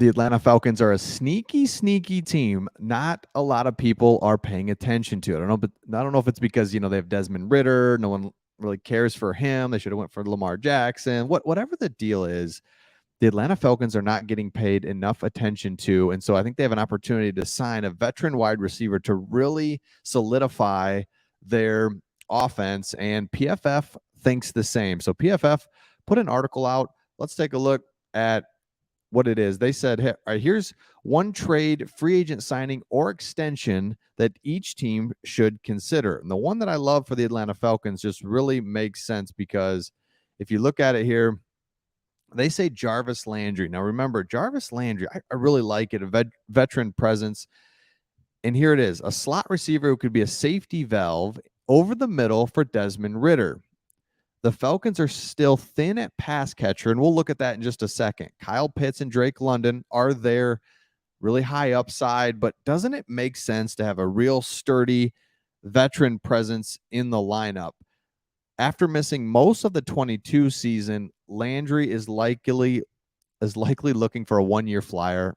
The Atlanta Falcons are a sneaky, sneaky team. Not a lot of people are paying attention to it. I don't know, but I don't know if it's because they have Desmond Ritter. No one really cares for him. They should have went for Lamar Jackson. Whatever the deal is, the Atlanta Falcons are not getting paid enough attention to, and so I think they have an opportunity to sign a veteran wide receiver to really solidify their offense. And PFF thinks the same. So PFF put an article out. Let's take a look at what it is. They said, hey, all right, here's one trade, free agent signing, or extension that each team should consider. And the one that I love for the Atlanta Falcons just really makes sense because if you look at it here, they say Jarvis Landry. Now, remember, Jarvis Landry, I really like it, a veteran presence. And here it is, a slot receiver who could be a safety valve over the middle for Desmond Ritter. The Falcons are still thin at pass catcher, and we'll look at that in just a second. Kyle Pitts and Drake London are there, really high upside, but doesn't it make sense to have a real sturdy veteran presence in the lineup? After missing most of the 22 season, Landry is likely looking for a one-year flyer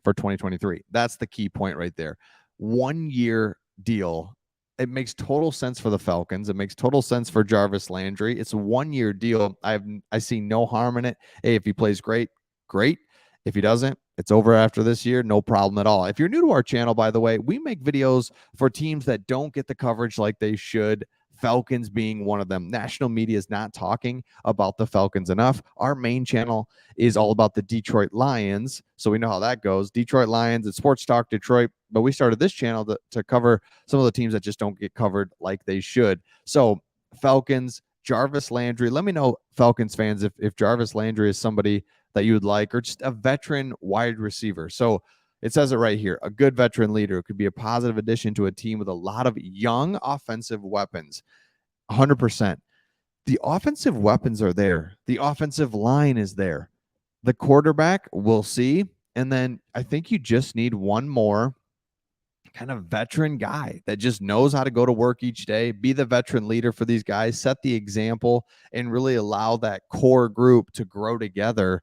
for 2023. That's the key point right there. 1 year deal. It makes total sense for the Falcons. It makes total sense for Jarvis Landry. It's a 1 year deal. I see no harm in it. Hey, if he plays great, great. If he doesn't, it's over after this year. No problem at all. If you're new to our channel, by the way, we make videos for teams that don't get the coverage like they should. Falcons being one of them. National media is not talking about the Falcons enough. Our main channel is all about the Detroit Lions, so we know how that goes. Detroit Lions, it's Sports Talk Detroit, but we started this channel to cover some of the teams that just don't get covered like they should. So Falcons, Jarvis Landry. Let me know, Falcons fans, if Jarvis Landry is somebody that you would like, or just a veteran wide receiver. So it says it right here, a good veteran leader who could be a positive addition to a team with a lot of young offensive weapons. 100%. The offensive weapons are there. The offensive line is there. The quarterback, we'll see. And then I think you just need one more kind of veteran guy that just knows how to go to work each day, be the veteran leader for these guys, set the example, and really allow that core group to grow together.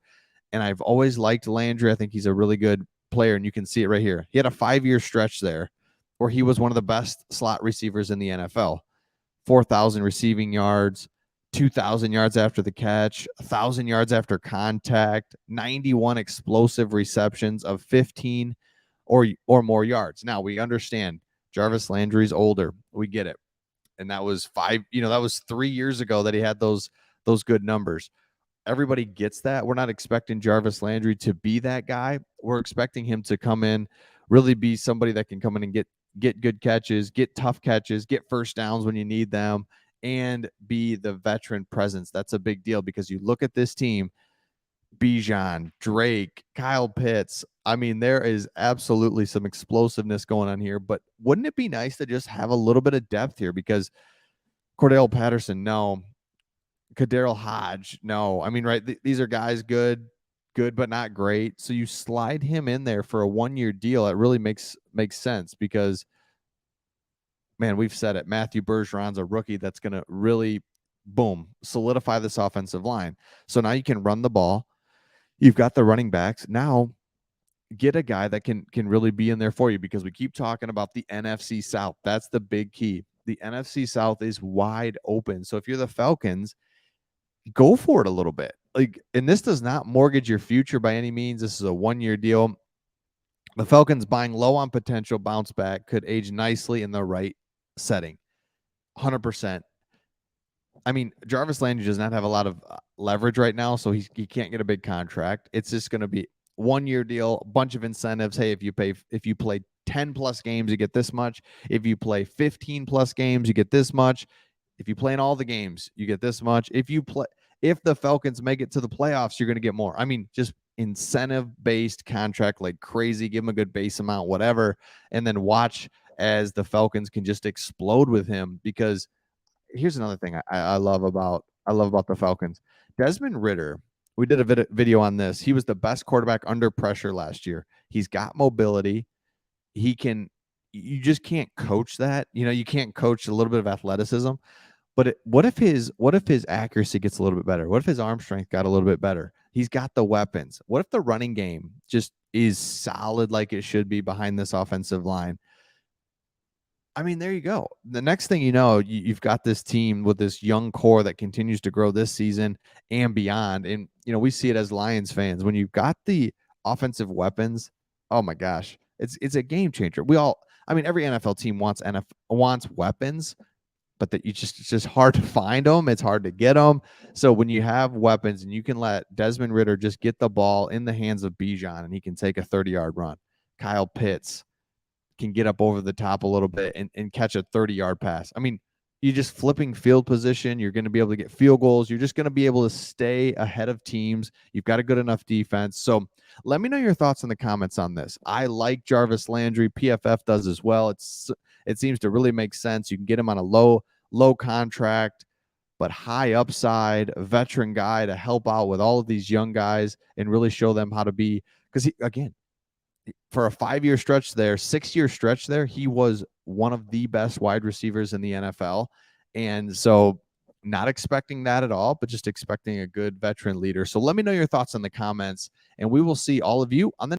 And I've always liked Landry. I think he's a really good player, and you can see it right here. He had a 5-year stretch there where he was one of the best slot receivers in the NFL. 4,000 receiving yards, 2,000 yards after the catch, 1,000 yards after contact, 91 explosive receptions of 15 or more yards. Now, we understand Jarvis Landry's older. We get it. And that was 3 years ago that he had those good numbers. Everybody gets that. We're not expecting Jarvis Landry to be that guy. We're expecting him to come in, really be somebody that can come in and get good catches, get tough catches, get first downs when you need them, and be the veteran presence. That's a big deal because you look at this team, Bijan, Drake, Kyle Pitts. I mean, there is absolutely some explosiveness going on here, but wouldn't it be nice to just have a little bit of depth here? Because Cordell Patterson, no. Kadarrell Hodge, no. I mean, right, these are guys good, but not great. So you slide him in there for a 1 year deal. It really makes sense because, man, we've said it. Matthew Bergeron's a rookie that's going to really, boom, solidify this offensive line. So now you can run the ball. You've got the running backs. Now get a guy that can really be in there for you, because we keep talking about the NFC South. That's the big key. The NFC South is wide open. So if you're the Falcons, go for it a little bit. And this does not mortgage your future by any means. This is a 1 year deal. The Falcons buying low on potential bounce back could age nicely in the right setting. 100%. I mean, Jarvis Landry does not have a lot of leverage right now, so he can't get a big contract. It's just going to be 1 year deal, a bunch of incentives. Hey, if you play 10 plus games, you get this much. If you play 15 plus games, you get this much. If you play in all the games, you get this much. If the Falcons make it to the playoffs, you're going to get more. I mean, just incentive-based contract like crazy. Give him a good base amount, whatever, and then watch as the Falcons can just explode with him. Because here's another thing I love about the Falcons. Desmond Ritter, we did a video on this. He was the best quarterback under pressure last year. He's got mobility. You just can't coach that. You can't coach a little bit of athleticism. But what if his accuracy gets a little bit better? What if his arm strength got a little bit better? He's got the weapons. What if the running game just is solid like it should be behind this offensive line? I mean, there you go. The next thing you know, you've got this team with this young core that continues to grow this season and beyond. And we see it as Lions fans when you've got the offensive weapons. Oh my gosh, it's a game changer. I mean, every NFL team wants weapons, but that it's just hard to find them. It's hard to get them. So when you have weapons and you can let Desmond Ritter just get the ball in the hands of Bijan and he can take a 30-yard run. Kyle Pitts can get up over the top a little bit and catch a 30-yard pass. I mean, you're just flipping field position. You're going to be able to get field goals. You're just going to be able to stay ahead of teams. You've got a good enough defense. So let me know your thoughts in the comments on this. I like Jarvis Landry. PFF does as well. It seems to really make sense. You can get him on a low contract, but high upside, a veteran guy to help out with all of these young guys and really show them how to be. Because again, for a 5-year stretch there, 6-year stretch there, he was one of the best wide receivers in the NFL. And so not expecting that at all, but just expecting a good veteran leader. So let me know your thoughts in the comments, and we will see all of you on the